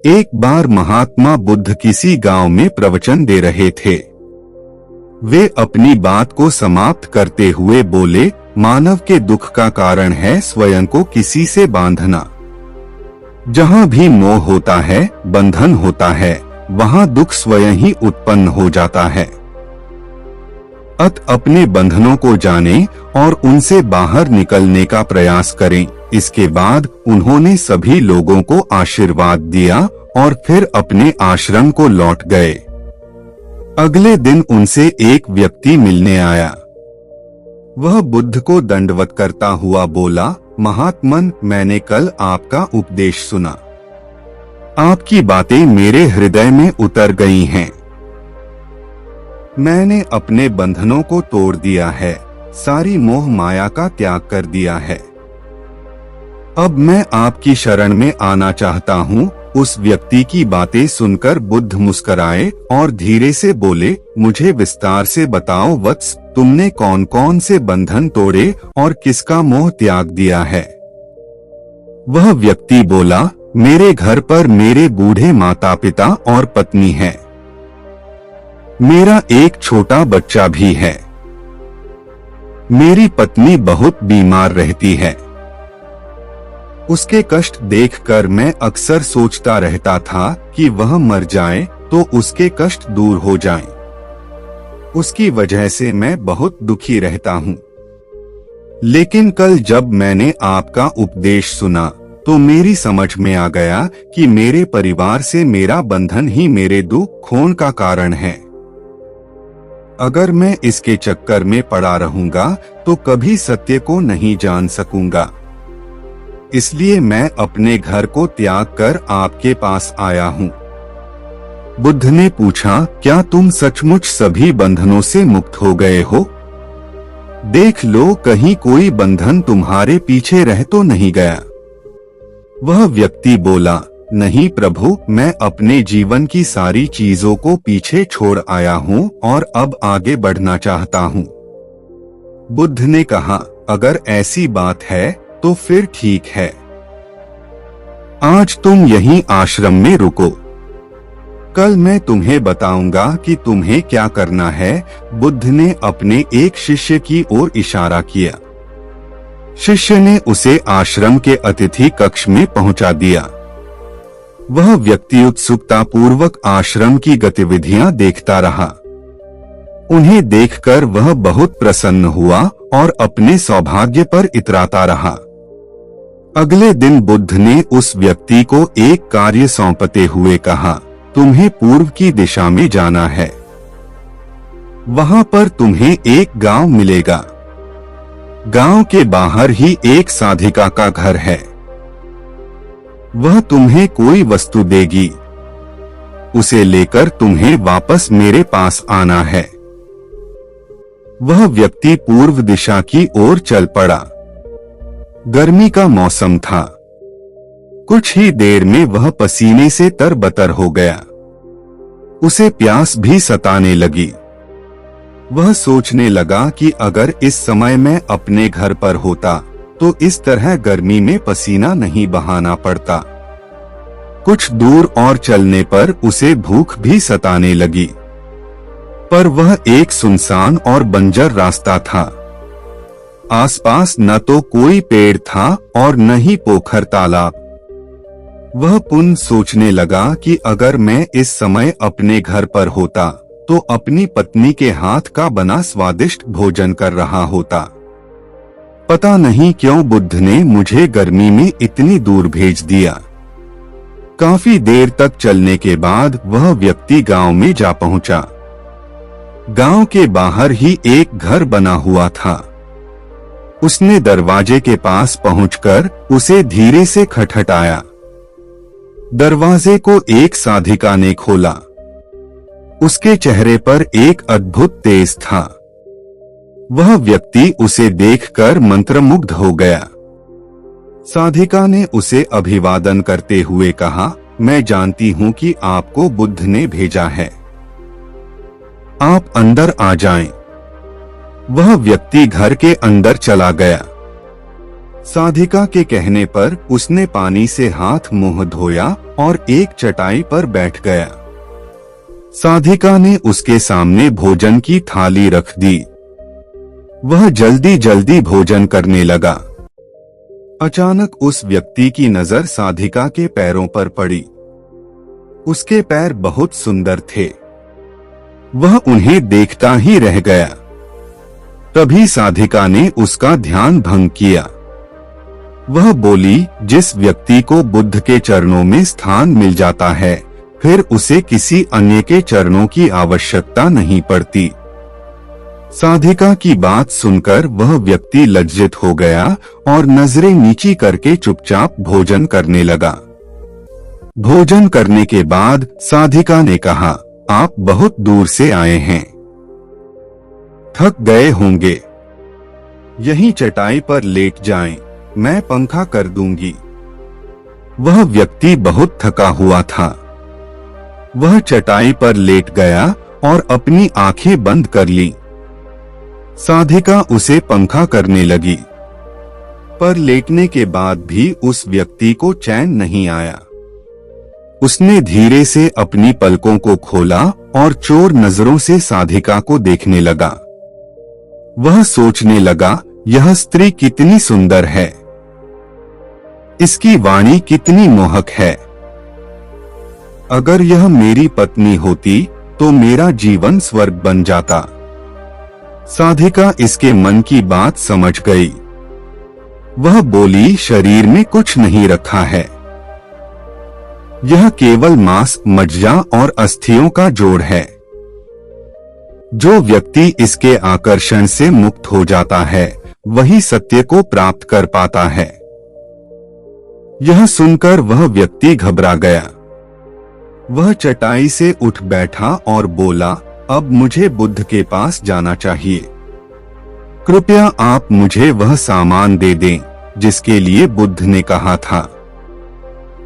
एक बार महात्मा बुद्ध किसी गांव में प्रवचन दे रहे थे। वे अपनी बात को समाप्त करते हुए बोले, मानव के दुख का कारण है स्वयं को किसी से बांधना। जहां भी मोह होता है, बंधन होता है, वहां दुख स्वयं ही उत्पन्न हो जाता है। अपने बंधनों को जानें और उनसे बाहर निकलने का प्रयास करें। इसके बाद उन्होंने सभी लोगों को आशीर्वाद दिया और फिर अपने आश्रम को लौट गए। अगले दिन उनसे एक व्यक्ति मिलने आया। वह बुद्ध को दंडवत करता हुआ बोला, महात्मन, मैंने कल आपका उपदेश सुना। आपकी बातें मेरे हृदय में उतर गई हैं। मैंने अपने बंधनों को तोड़ दिया है, सारी मोह माया का त्याग कर दिया है। अब मैं आपकी शरण में आना चाहता हूँ। उस व्यक्ति की बातें सुनकर बुद्ध मुस्कुराए और धीरे से बोले, मुझे विस्तार से बताओ वत्स, तुमने कौन कौन से बंधन तोड़े और किसका मोह त्याग दिया है? वह व्यक्ति बोला, मेरे घर पर मेरे बूढ़े माता पिता और पत्नी है। मेरा एक छोटा बच्चा भी है। मेरी पत्नी बहुत बीमार रहती है। उसके कष्ट देखकर मैं अक्सर सोचता रहता था कि वह मर जाए तो उसके कष्ट दूर हो जाएं। उसकी वजह से मैं बहुत दुखी रहता हूँ। लेकिन कल जब मैंने आपका उपदेश सुना तो मेरी समझ में आ गया कि मेरे परिवार से मेरा बंधन ही मेरे दुख खोन का कारण है। अगर मैं इसके चक्कर में पड़ा रहूंगा तो कभी सत्य को नहीं जान सकूंगा। इसलिए मैं अपने घर को त्याग कर आपके पास आया हूँ। बुद्ध ने पूछा, क्या तुम सचमुच सभी बंधनों से मुक्त हो गए हो? देख लो, कहीं कोई बंधन तुम्हारे पीछे रह तो नहीं गया। वह व्यक्ति बोला, नहीं प्रभु, मैं अपने जीवन की सारी चीजों को पीछे छोड़ आया हूँ और अब आगे बढ़ना चाहता हूँ। बुद्ध ने कहा, अगर ऐसी बात है तो फिर ठीक है। आज तुम यहीं आश्रम में रुको। कल मैं तुम्हें बताऊंगा कि तुम्हें क्या करना है। बुद्ध ने अपने एक शिष्य की ओर इशारा किया। शिष्य ने उसे आश्रम के अतिथि कक्ष में पहुंचा दिया। वह व्यक्ति उत्सुकता पूर्वक आश्रम की गतिविधियां देखता रहा। उन्हें देखकर वह बहुत प्रसन्न हुआ और अपने सौभाग्य पर इतराता रहा। अगले दिन बुद्ध ने उस व्यक्ति को एक कार्य सौंपते हुए कहा, तुम्हें पूर्व की दिशा में जाना है। वहां पर तुम्हें एक गांव मिलेगा। गांव के बाहर ही एक साधिका का घर है। वह तुम्हें कोई वस्तु देगी। उसे लेकर तुम्हें वापस मेरे पास आना है। वह व्यक्ति पूर्व दिशा की ओर चल पड़ा। गर्मी का मौसम था। कुछ ही देर में वह पसीने से तरबतर हो गया। उसे प्यास भी सताने लगी। वह सोचने लगा कि अगर इस समय मैं अपने घर पर होता तो इस तरह गर्मी में पसीना नहीं बहाना पड़ता। कुछ दूर और चलने पर उसे भूख भी सताने लगी, पर वह एक सुनसान और बंजर रास्ता था। आसपास न तो कोई पेड़ था और न ही पोखर तालाब। वह पुनः सोचने लगा कि अगर मैं इस समय अपने घर पर होता तो अपनी पत्नी के हाथ का बना स्वादिष्ट भोजन कर रहा होता। पता नहीं क्यों बुद्ध ने मुझे गर्मी में इतनी दूर भेज दिया। काफी देर तक चलने के बाद वह व्यक्ति गांव में जा पहुंचा। गांव के बाहर ही एक घर बना हुआ था। उसने दरवाजे के पास पहुंचकर उसे धीरे से खटखटाया। दरवाजे को एक साधिका ने खोला। उसके चेहरे पर एक अद्भुत तेज था। वह व्यक्ति उसे देखकर मंत्रमुग्ध हो गया। साधिका ने उसे अभिवादन करते हुए कहा, मैं जानती हूँ कि आपको बुद्ध ने भेजा है। आप अंदर आ जाएं। वह व्यक्ति घर के अंदर चला गया। साधिका के कहने पर उसने पानी से हाथ मुंह धोया और एक चटाई पर बैठ गया। साधिका ने उसके सामने भोजन की थाली रख दी। वह जल्दी जल्दी भोजन करने लगा। अचानक उस व्यक्ति की नजर साधिका के पैरों पर पड़ी। उसके पैर बहुत सुंदर थे। वह उन्हें देखता ही रह गया। तभी साधिका ने उसका ध्यान भंग किया। वह बोली, जिस व्यक्ति को बुद्ध के चरणों में स्थान मिल जाता है, फिर उसे किसी अन्य के चरणों की आवश्यकता नहीं पड़ती। साधिका की बात सुनकर वह व्यक्ति लज्जित हो गया और नजरें नीची करके चुपचाप भोजन करने लगा। भोजन करने के बाद साधिका ने कहा, आप बहुत दूर से आए हैं, थक गए होंगे। यहीं चटाई पर लेट जाएं, मैं पंखा कर दूंगी। वह व्यक्ति बहुत थका हुआ था। वह चटाई पर लेट गया और अपनी आंखें बंद कर ली। साधिका उसे पंखा करने लगी, पर लेटने के बाद भी उस व्यक्ति को चैन नहीं आया। उसने धीरे से अपनी पलकों को खोला और चोर नजरों से साधिका को देखने लगा। वह सोचने लगा, यह स्त्री कितनी सुंदर है, इसकी वाणी कितनी मोहक है। अगर यह मेरी पत्नी होती तो मेरा जीवन स्वर्ग बन जाता। साधिका इसके मन की बात समझ गई। वह बोली, शरीर में कुछ नहीं रखा है, यह केवल मांस, मज्जा और अस्थियों का जोड़ है। जो व्यक्ति इसके आकर्षण से मुक्त हो जाता है, वही सत्य को प्राप्त कर पाता है। यह सुनकर वह व्यक्ति घबरा गया। वह चटाई से उठ बैठा और बोला, अब मुझे बुद्ध के पास जाना चाहिए। कृपया आप मुझे वह सामान दे दें जिसके लिए बुद्ध ने कहा था।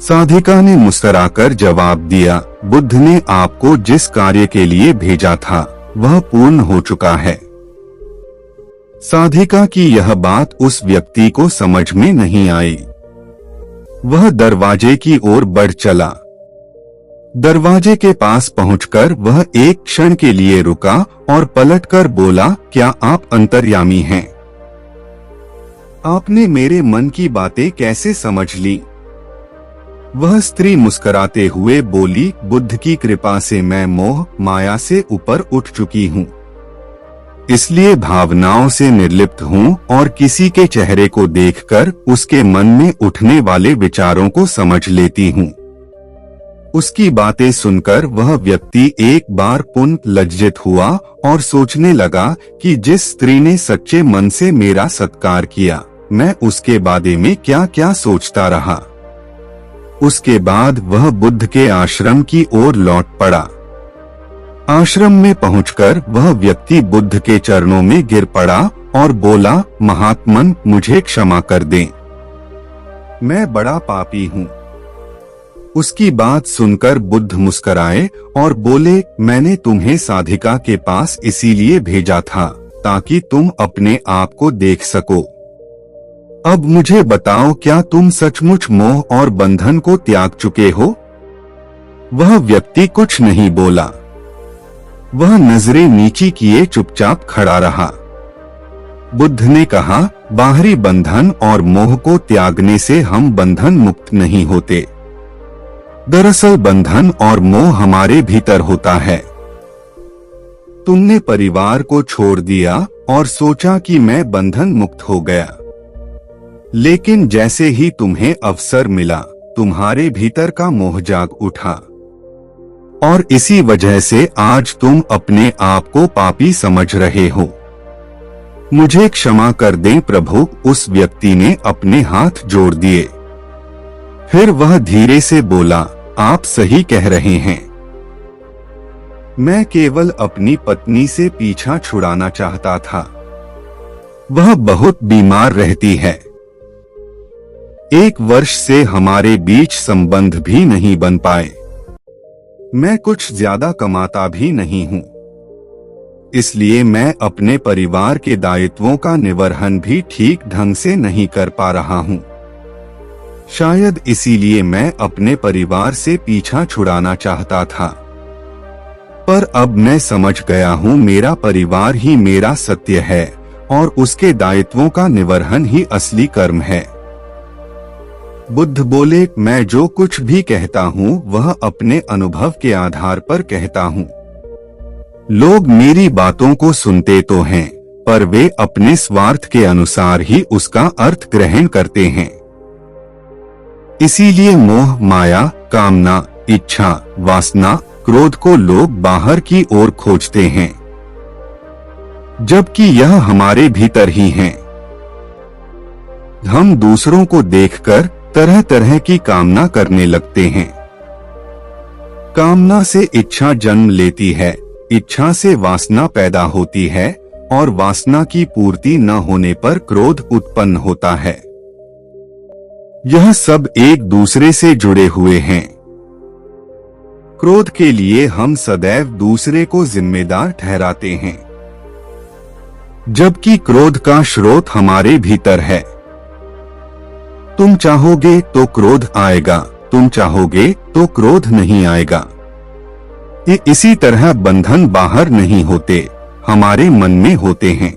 साधिका ने मुस्कुराकर जवाब दिया, बुद्ध ने आपको जिस कार्य के लिए भेजा था वह पूर्ण हो चुका है। साधिका की यह बात उस व्यक्ति को समझ में नहीं आई। वह दरवाजे की ओर बढ़ चला। दरवाजे के पास पहुंचकर वह एक क्षण के लिए रुका और पलटकर बोला, क्या आप अंतर्यामी हैं? आपने मेरे मन की बातें कैसे समझ ली? वह स्त्री मुस्कुराते हुए बोली, बुद्ध की कृपा से मैं मोह माया से ऊपर उठ चुकी हूँ, इसलिए भावनाओं से निर्लिप्त हूँ और किसी के चेहरे को देखकर उसके मन में उठने वाले विचारों को समझ लेती हूँ। उसकी बातें सुनकर वह व्यक्ति एक बार पुनः लज्जित हुआ और सोचने लगा कि जिस स्त्री ने सच्चे मन से मेरा सत्कार किया, मैं उसके बारे में क्या क्या सोचता रहा। उसके बाद वह बुद्ध के आश्रम की ओर लौट पड़ा। आश्रम में पहुंचकर वह व्यक्ति बुद्ध के चरणों में गिर पड़ा और बोला, महात्मन, मुझे क्षमा कर दें, मैं बड़ा पापी हूँ। उसकी बात सुनकर बुद्ध मुस्कुराए और बोले, मैंने तुम्हें साधिका के पास इसीलिए भेजा था ताकि तुम अपने आप को देख सको। अब मुझे बताओ, क्या तुम सचमुच मोह और बंधन को त्याग चुके हो? वह व्यक्ति कुछ नहीं बोला। वह नजरें नीची किए चुपचाप खड़ा रहा। बुद्ध ने कहा, बाहरी बंधन और मोह को त्यागने से हम बंधन मुक्त नहीं होते। दरअसल बंधन और मोह हमारे भीतर होता है। तुमने परिवार को छोड़ दिया और सोचा कि मैं बंधन मुक्त हो गया, लेकिन जैसे ही तुम्हें अवसर मिला, तुम्हारे भीतर का मोह जाग उठा और इसी वजह से आज तुम अपने आप को पापी समझ रहे हो। मुझे क्षमा कर दें प्रभु। उस व्यक्ति ने अपने हाथ जोड़ दिए। फिर वह धीरे से बोला, आप सही कह रहे हैं, मैं केवल अपनी पत्नी से पीछा छुड़ाना चाहता था। वह बहुत बीमार रहती है। 1 वर्ष से हमारे बीच संबंध भी नहीं बन पाए। मैं कुछ ज्यादा कमाता भी नहीं हूँ। इसलिए मैं अपने परिवार के दायित्वों का निर्वहन भी ठीक ढंग से नहीं कर पा रहा हूँ। शायद इसीलिए मैं अपने परिवार से पीछा छुड़ाना चाहता था, पर अब मैं समझ गया हूँ मेरा परिवार ही मेरा सत्य है और उसके दायित्वों का निर्वहन ही असली कर्म है। बुद्ध बोले, मैं जो कुछ भी कहता हूँ वह अपने अनुभव के आधार पर कहता हूँ। लोग मेरी बातों को सुनते तो हैं, पर वे अपने स्वार्थ के अनुसार ही उसका अर्थ ग्रहण करते हैं। इसीलिए मोह, माया, कामना, इच्छा, वासना, क्रोध को लोग बाहर की ओर खोजते हैं, जबकि यह हमारे भीतर ही है। हम दूसरों को देखकर तरह तरह की कामना करने लगते हैं। कामना से इच्छा जन्म लेती है, इच्छा से वासना पैदा होती है और वासना की पूर्ति न होने पर क्रोध उत्पन्न होता है। यह सब एक दूसरे से जुड़े हुए हैं। क्रोध के लिए हम सदैव दूसरे को जिम्मेदार ठहराते हैं, जबकि क्रोध का स्रोत हमारे भीतर है। तुम चाहोगे तो क्रोध आएगा, तुम चाहोगे तो क्रोध नहीं आएगा। ये इसी तरह बंधन बाहर नहीं होते, हमारे मन में होते हैं।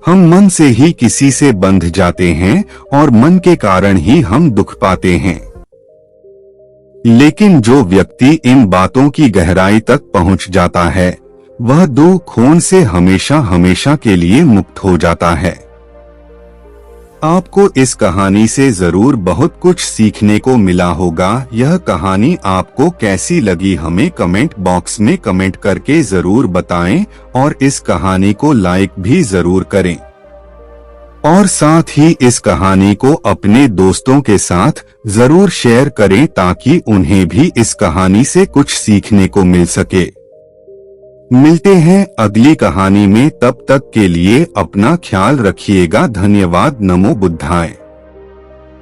हम मन से ही किसी से बंध जाते हैं और मन के कारण ही हम दुख पाते हैं। लेकिन जो व्यक्ति इन बातों की गहराई तक पहुंच जाता है, वह दुख खून से हमेशा हमेशा के लिए मुक्त हो जाता है। आपको इस कहानी से जरूर बहुत कुछ सीखने को मिला होगा। यह कहानी आपको कैसी लगी हमें कमेंट बॉक्स में कमेंट करके जरूर बताएं और इस कहानी को लाइक भी जरूर करें और साथ ही इस कहानी को अपने दोस्तों के साथ जरूर शेयर करें ताकि उन्हें भी इस कहानी से कुछ सीखने को मिल सके। मिलते हैं अगली कहानी में, तब तक के लिए अपना ख्याल रखिएगा। धन्यवाद। नमो बुद्धाय।